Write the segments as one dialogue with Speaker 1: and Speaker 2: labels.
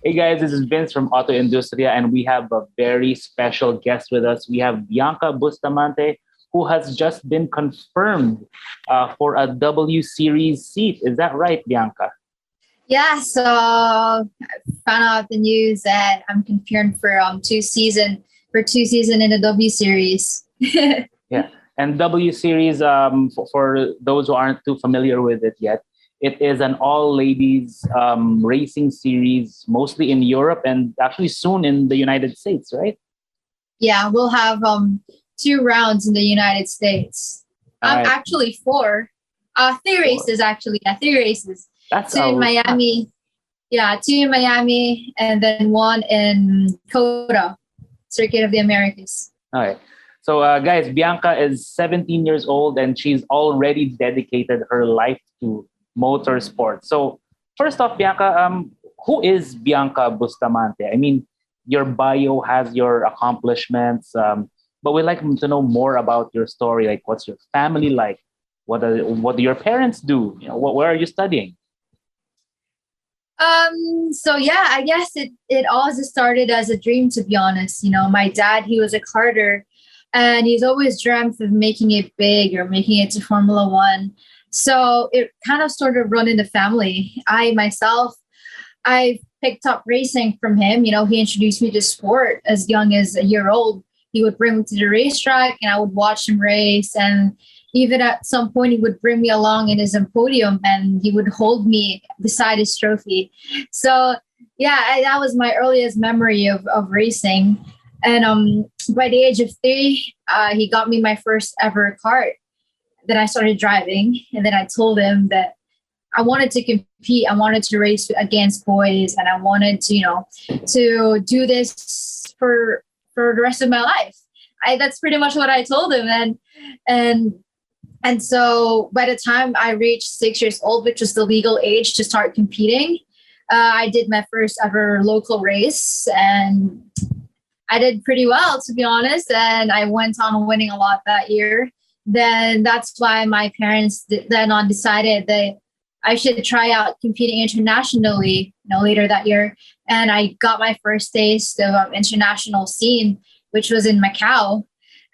Speaker 1: Hey guys, this is Vince from AutoIndustriya, and we have a very special guest with us. We have Bianca Bustamante, who has just been confirmed for a W Series seat. Is that right, Bianca?
Speaker 2: Yeah, so I found out the news that I'm confirmed for two season in the W series.
Speaker 1: Yeah. And W Series, for those who aren't too familiar with it yet, it is an all ladies racing series, mostly in Europe and actually soon in the United States, right?
Speaker 2: Yeah, we'll have 2 rounds in the United States.
Speaker 1: All right.
Speaker 2: Actually four. Three
Speaker 1: Four.
Speaker 2: races actually. Yeah, 3 races.
Speaker 1: That's
Speaker 2: Two in Miami. Yeah, 2 in Miami and then one in Coda, Circuit of the Americas.
Speaker 1: all right. So, guys, Bianca is 17 years old and she's already dedicated her life to motorsport. So, first off, Bianca, who is Bianca Bustamante? I mean, your bio has your accomplishments, but we'd like to know more about your story. Like, what's your family like? What do your parents do? Where are you studying?
Speaker 2: So yeah, I guess it all just started as a dream, to be honest. My dad, he was a karter and he's always dreamt of making it big or making it to Formula One. So it kind of sort of run in the family. I picked up racing from him. He introduced me to sport as young as a year old. He would bring me to the racetrack and I would watch him race. And even at some point, he would bring me along in his podium and he would hold me beside his trophy. So, yeah, that was my earliest memory of racing. And by the age of 3, he got me my first ever kart. Then I started driving. And then I told him that I wanted to compete. I wanted to race against boys, and I wanted to do this for the rest of my life. That's pretty much what I told him. And and so by the time I reached 6 years old, which was the legal age to start competing, I did my first ever local race, and I did pretty well, to be honest. And I went on winning a lot that year. Then that's why my parents then on decided that I should try out competing internationally, later that year. And I got my first taste of international scene, which was in Macau.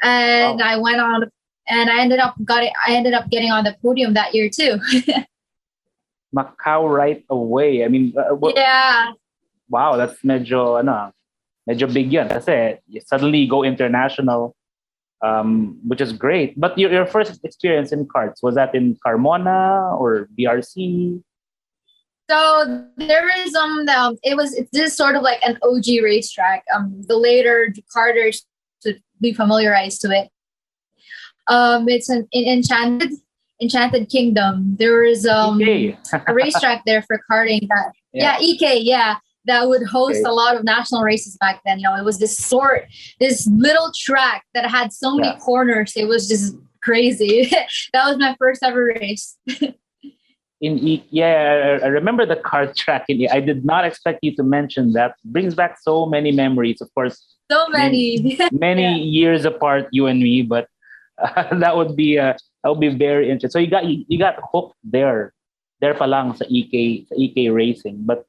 Speaker 2: And
Speaker 1: Wow.
Speaker 2: I went on, and I ended up getting on the podium that year too.
Speaker 1: Macau right away. I mean,
Speaker 2: Yeah.
Speaker 1: wow, that's medyo big yun. Kasi you suddenly go international, which is great. But your first experience in karts, was that in Carmona or BRC?
Speaker 2: So there is it's just sort of like an OG racetrack. The later Carters to be familiarized to it. It's in Enchanted Kingdom. There is
Speaker 1: Okay.
Speaker 2: a racetrack there for karting that
Speaker 1: Yeah.
Speaker 2: EK, yeah, that would host
Speaker 1: Okay.
Speaker 2: a lot of national races back then. It was this little track that had so many
Speaker 1: Yeah.
Speaker 2: corners. It was just crazy. That was my first ever race.
Speaker 1: Yeah, I remember the kart track in I did not expect you to mention that. Brings back so many memories. Of course,
Speaker 2: So
Speaker 1: I mean,
Speaker 2: many.
Speaker 1: many
Speaker 2: Yeah.
Speaker 1: years apart, you and me, but that would be very interesting. So you got hooked there pa lang sa EK racing, but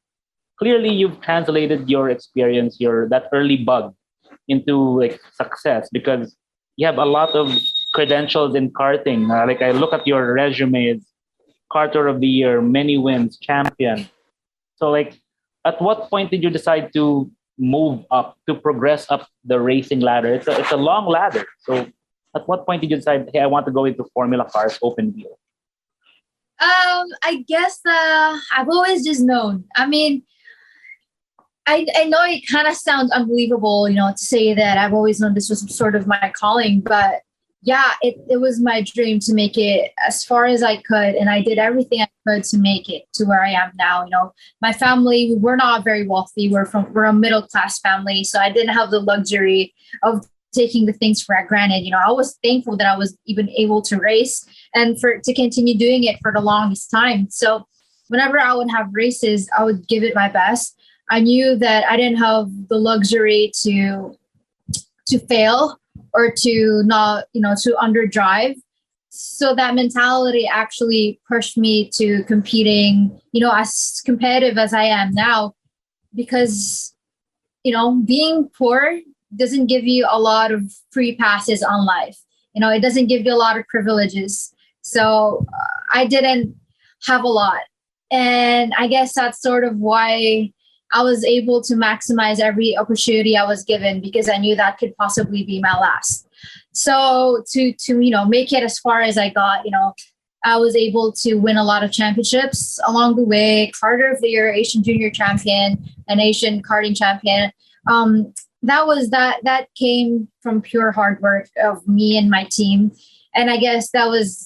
Speaker 1: clearly you've translated your experience, your that early bug into like success because you have a lot of credentials in karting. Like I look at your resume, it's Carter of the Year, many wins, champion. So like, at what point did you decide to move up, to progress up the racing ladder? It's a long ladder. So at what point did you decide, hey, I want to go into Formula Cars open wheel?
Speaker 2: I guess I've always just known. I mean, I know it kind of sounds unbelievable, to say that I've always known this was sort of my calling, but yeah, it was my dream to make it as far as I could. And I did everything I could to make it to where I am now. My family, we're not very wealthy. We're a middle class family. So I didn't have the luxury of taking the things for granted. I was thankful that I was even able to race and to continue doing it for the longest time. So whenever I would have races, I would give it my best. I knew that I didn't have the luxury to fail or to not, to underdrive. So that mentality actually pushed me to competing, as competitive as I am now. because, being poor doesn't give you a lot of free passes on life. It doesn't give you a lot of privileges. So I didn't have a lot. And I guess that's sort of why I was able to maximize every opportunity I was given, because I knew that could possibly be my last. So to make it as far as I got, I was able to win a lot of championships along the way. Karter of the Year, Asian Junior Champion, and Asian Karting Champion. That came from pure hard work of me and my team. And I guess that was,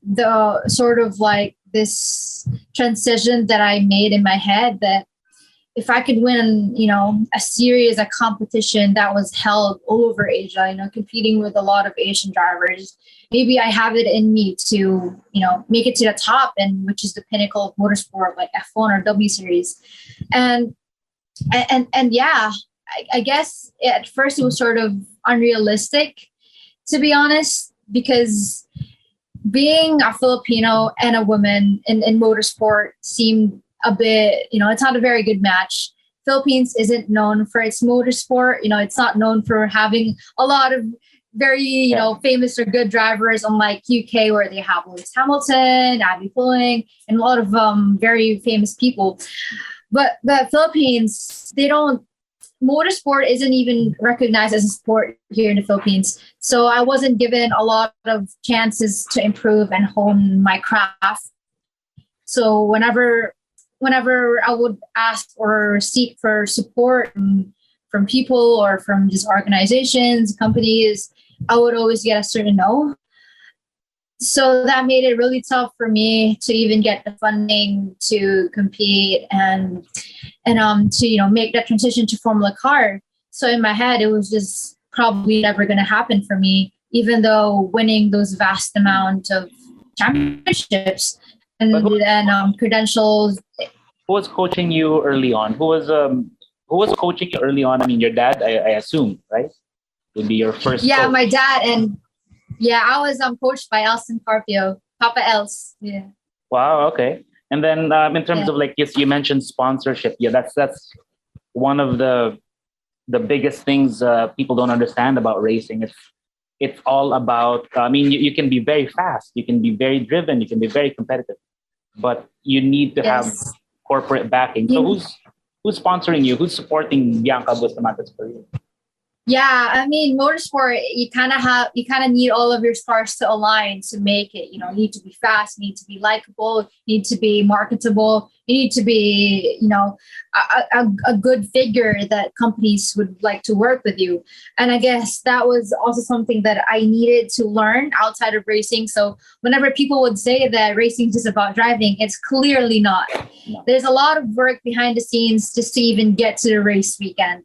Speaker 2: the sort of like this transition that I made in my head, that if I could win, a competition that was held all over Asia, competing with a lot of Asian drivers, maybe I have it in me to, make it to the top, and which is the pinnacle of motorsport, like F1 or W Series. And yeah, I guess at first it was sort of unrealistic, to be honest, because being a Filipino and a woman in motorsport seemed a bit, it's not a very good match. Philippines isn't known for its motorsport. It's not known for having a lot of very, famous or good drivers, unlike UK, where they have Lewis Hamilton, Abby Pulling, and a lot of very famous people. But the Philippines, motorsport isn't even recognized as a sport here in the Philippines. So I wasn't given a lot of chances to improve and hone my craft. So whenever I would ask or seek for support from people or from just organizations, companies, I would always get a certain no. So that made it really tough for me to even get the funding to compete and to make that transition to Formula Car. So in my head, it was just probably never going to happen for me, even though winning those vast amount of championships and credentials.
Speaker 1: Who was coaching you early on? Who was coaching you early on? I mean, your dad, I assume, right? Would be your first.
Speaker 2: Yeah,
Speaker 1: coach.
Speaker 2: My dad, and I was coached by Elson Carpio, Papa Els. Yeah.
Speaker 1: Wow. Okay. And then in terms of yes, you mentioned sponsorship. Yeah, that's one of the biggest things people don't understand about racing. It's all about. I mean, you can be very fast, you can be very driven, you can be very competitive, but you need to have corporate backing. So who's sponsoring you? Who's supporting Bianca Bustamante's career?
Speaker 2: Yeah, I mean, motorsport, you kind of need all of your stars to align to make it. You need to be fast, you need to be likable, you need to be marketable, you need to be, a good figure that companies would like to work with you. And I guess that was also something that I needed to learn outside of racing. So whenever people would say that racing is just about driving, it's clearly not. No. There's a lot of work behind the scenes just to even get to the race weekend.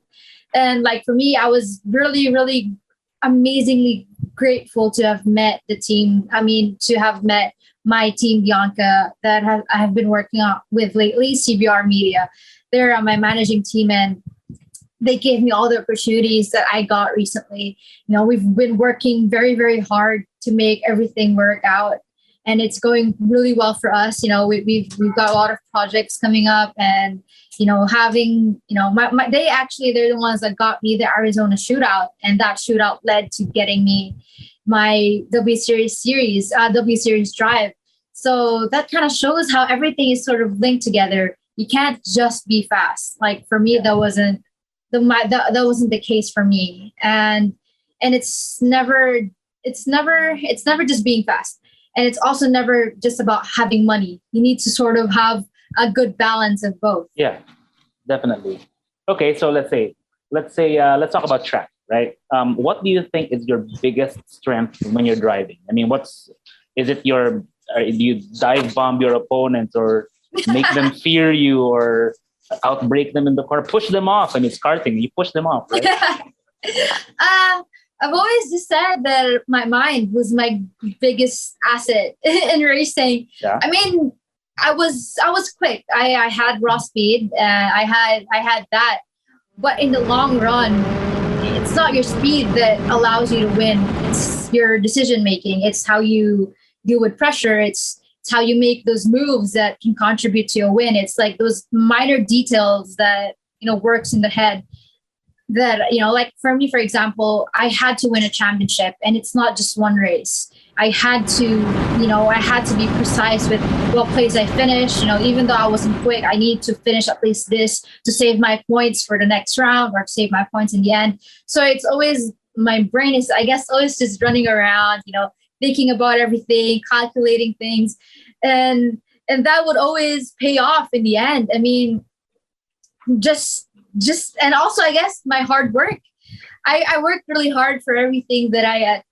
Speaker 2: And for me, I was really, really amazingly grateful to have met the team. I mean, to have met my team, Bianca, that I have been working with lately, CBR Media. They're my managing team, and they gave me all the opportunities that I got recently. We've been working very, very hard to make everything work out. And it's going really well for us. We've got a lot of projects coming up, and having they're the ones that got me the Arizona shootout, and that shootout led to getting me my W Series drive. So that kind of shows how everything is sort of linked together. You can't just be fast. For me, that wasn't the case for me, and it's never just being fast. And it's also never just about having money. You need to sort of have a good balance of both.
Speaker 1: Yeah, definitely. Okay, so let's talk about track, right? What do you think is your biggest strength when you're driving? I mean, do you dive bomb your opponents, or make them fear you, or outbrake them in the car, push them off? I mean, it's karting, you push them off, right?
Speaker 2: I've always just said that my mind was my biggest asset in racing. Yeah. I mean, I was quick. I had raw speed. I had that. But in the long run, it's not your speed that allows you to win. It's your decision making. It's how you deal with pressure. It's It's how you make those moves that can contribute to a win. It's like those minor details that, works in the head that, like for me, for example, I had to win a championship, and it's not just one race. I had to, I had to be precise with what place I finished. Even though I wasn't quick, I need to finish at least this to save my points for the next round, or save my points in the end. So it's always, my brain is, I guess, always just running around, thinking about everything, calculating things. And that would always pay off in the end. I mean, and also, I guess, my hard work. I worked really hard for everything that I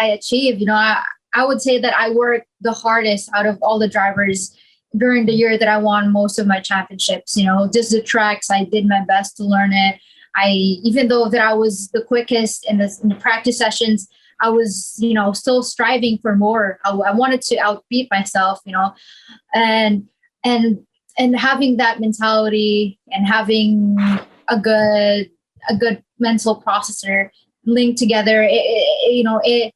Speaker 2: achieved. I would say that I worked the hardest out of all the drivers during the year that I won most of my championships. Just the tracks, I did my best to learn it. Even though that I was the quickest in the practice sessions, I was, still striving for more. I wanted to outbeat myself, and having that mentality, and having a good mental processor linked together, it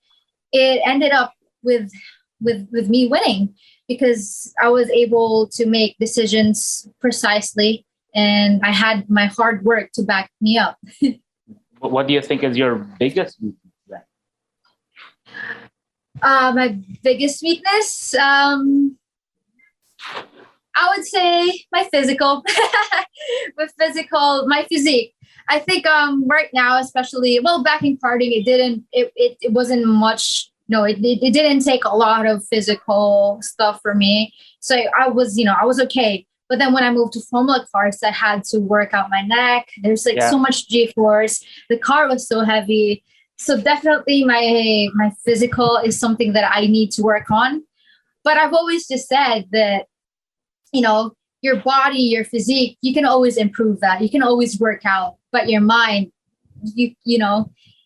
Speaker 2: ended up with me winning, because I was able to make decisions precisely, and I had my hard work to back me up.
Speaker 1: What do you think is your biggest weakness then?
Speaker 2: My biggest weakness, I would say my physical, my physique. I think right now, especially, back in karting, it wasn't much. No, it didn't take a lot of physical stuff for me. So I was okay. But then when I moved to Formula cars, I had to work out my neck. There's so much G-force. The car was so heavy. So definitely my physical is something that I need to work on. But I've always just said that, your body, your physique, you can always improve that. You can always work out. But your mind,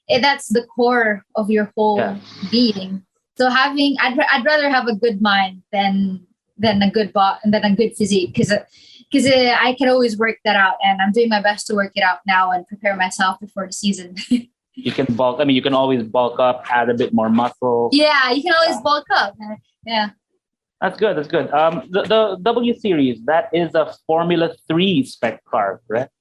Speaker 2: that's the core of your whole being. So I'd rather have a good mind than a good physique, because I can always work that out, and I'm doing my best to work it out now and prepare myself before the season.
Speaker 1: You can bulk. I mean, you can always bulk up, add a bit more muscle.
Speaker 2: Yeah, you can always bulk up. Yeah.
Speaker 1: That's good. The W Series, that is a Formula 3 spec car, correct?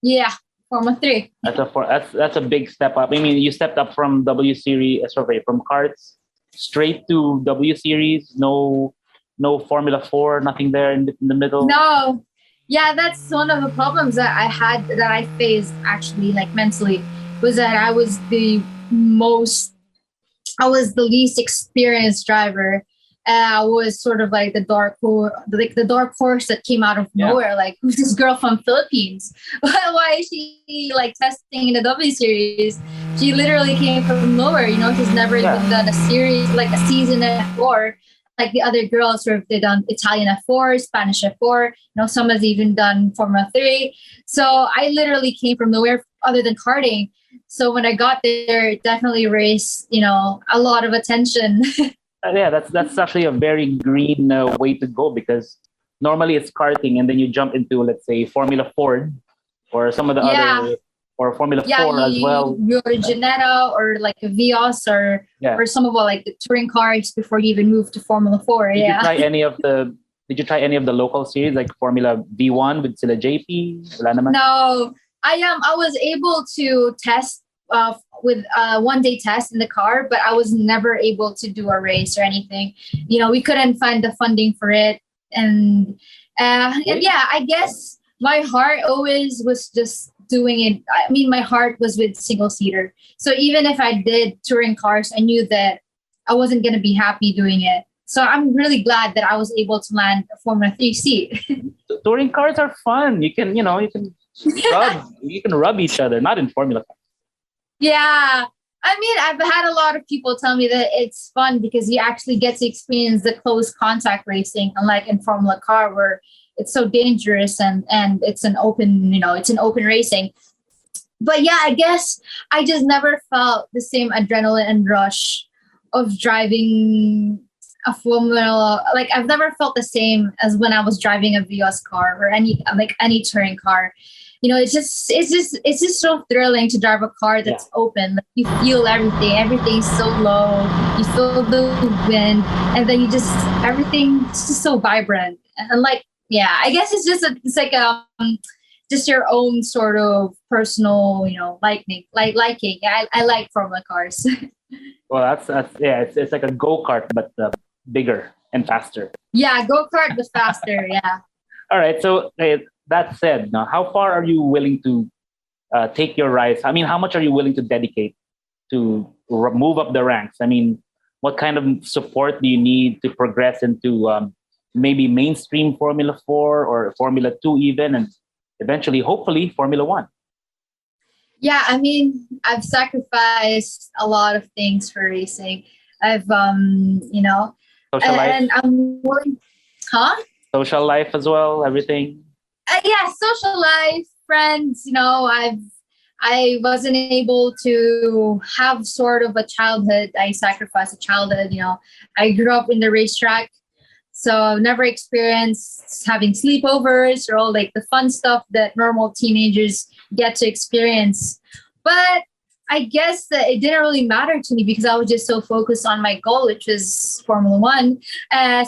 Speaker 2: Yeah, Formula 3.
Speaker 1: That's a big step up. I mean, you stepped up from W Series, from karts straight to W Series. No Formula 4, nothing there in the middle.
Speaker 2: No. Yeah, that's one of the problems that I faced actually, like mentally, was that I was the least experienced driver. I was sort of like the dark horse that came out of nowhere. Like, who's this girl from Philippines? Why is she like testing in the W Series? She literally came from nowhere. She's never even done a series, like a season at F4. Like the other girls who have done Italian F4, Spanish F4. Some has even done Formula 3. So I literally came from nowhere other than karting. So when I got there, it definitely raised, a lot of attention.
Speaker 1: That's actually a very green way to go, because normally it's karting, and then you jump into, let's say, Formula Ford or some of the other, or Formula 4 as well.
Speaker 2: You go to Janetta or like a Vios or some of like the touring cars before you even move to Formula 4.
Speaker 1: Did you try any of the local series, like Formula V1 with Sila JP?
Speaker 2: No, I was able to test with a one-day test in the car, but I was never able to do a race or anything. We couldn't find the funding for it, and I guess my heart always was just doing it. I mean, my heart was with single-seater. So even if I did touring cars, I knew that I wasn't going to be happy doing it. So I'm really glad that I was able to land a Formula 3 seat.
Speaker 1: Touring cars are fun. You can rub each other, not in Formula cars.
Speaker 2: Yeah. I mean, I've had a lot of people tell me that it's fun because you actually get to experience the close contact racing, unlike in Formula car where it's so dangerous and it's an open racing. But yeah, I guess I just never felt the same adrenaline and rush of driving a Formula. Like, I've never felt the same as when I was driving a Vios car or any touring car. it's just so thrilling to drive a car that's open. Like you feel everything's so low. You feel the wind, and then everything's just so vibrant. And like, yeah, I guess it's like just your own sort of personal, liking. Yeah, I like Formula cars.
Speaker 1: Well, that's yeah. It's like a go kart, but bigger and faster.
Speaker 2: Yeah, go kart was faster. Yeah.
Speaker 1: All right. So that said, now how far are you willing to take your rides? I mean, how much are you willing to dedicate to move up the ranks? I mean, what kind of support do you need to progress into maybe mainstream Formula 4 or Formula 2 even, and eventually, hopefully, Formula 1?
Speaker 2: Yeah, I mean, I've sacrificed a lot of things for racing. I've,
Speaker 1: Social life,
Speaker 2: and I'm willing, huh?
Speaker 1: social life as well, everything.
Speaker 2: Yeah, social life, friends. I wasn't able to have sort of a childhood. I sacrificed a childhood. I grew up in the racetrack, so I've never experienced having sleepovers or all like the fun stuff that normal teenagers get to experience. But I guess that it didn't really matter to me because I was just so focused on my goal, which was Formula One.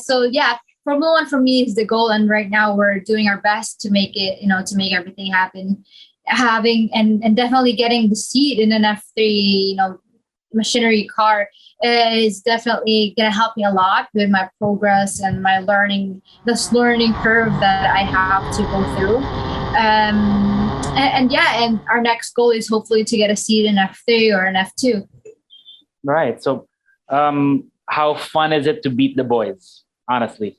Speaker 2: So yeah, Formula One for me is the goal, and right now we're doing our best to make it, to make everything happen. Having and definitely getting the seat in an F3, machinery car is definitely going to help me a lot with my progress and my this learning curve that I have to go through. And yeah, and our next goal is hopefully to get a seat in F3 or an F2.
Speaker 1: Right. So, how fun is it to beat the boys? Honestly.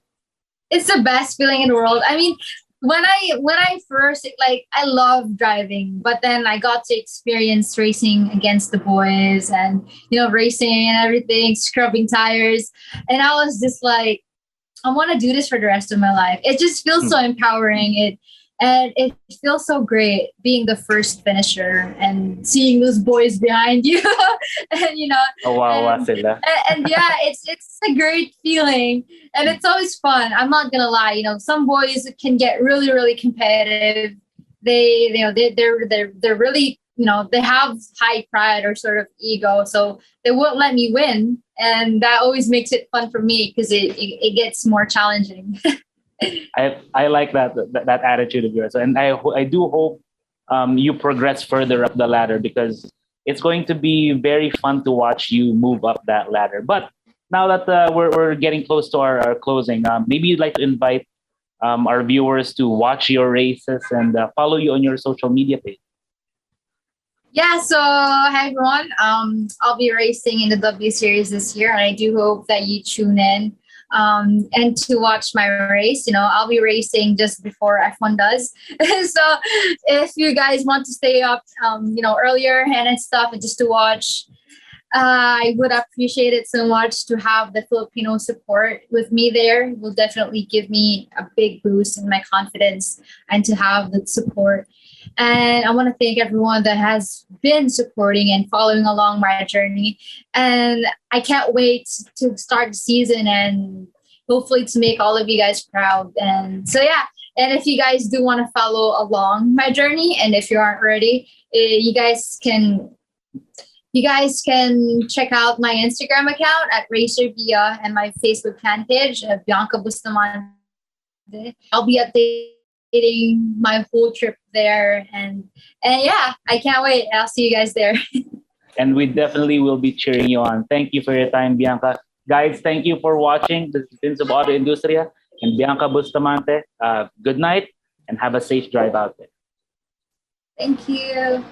Speaker 2: It's the best feeling in the world. I mean, when I first, like, I love driving, but then I got to experience racing against the boys and racing and everything, scrubbing tires, and I was just like, I want to do this for the rest of my life. It just feels so empowering. It feels so great being the first finisher and seeing those boys behind you, and
Speaker 1: Oh wow,
Speaker 2: and yeah, it's a great feeling, and it's always fun. I'm not gonna lie. Some boys can get really really competitive. They're really, they have high pride or sort of ego, so they won't let me win, and that always makes it fun for me because it gets more challenging.
Speaker 1: I like that attitude of yours, and I do hope you progress further up the ladder, because it's going to be very fun to watch you move up that ladder. But now that we're getting close to our closing, maybe you'd like to invite our viewers to watch your races and follow you on your social media page.
Speaker 2: Yeah, so hi everyone. I'll be racing in the W Series this year, and I do hope that you tune in and to watch my race. I'll be racing just before F1 does. So if you guys want to stay up, earlier and stuff, and just to watch, I would appreciate it so much to have the Filipino support with me there. It will definitely give me a big boost in my confidence and to have the support. And I want to thank everyone that has been supporting and following along my journey. And I can't wait to start the season and hopefully to make all of you guys proud. And so, yeah. And if you guys do want to follow along my journey, and if you aren't ready, you guys can check out my Instagram account at RacerBia and my Facebook fan page, Bianca Bustamante. I'll be updating my whole trip there, and yeah, I can't wait. I'll see you guys there.
Speaker 1: And we definitely will be cheering you on. Thank you for your time, Bianca. Guys, thank you for watching. This is Vince of AutoIndustriya and Bianca Bustamante. Good night and have a safe drive out there.
Speaker 2: Thank you.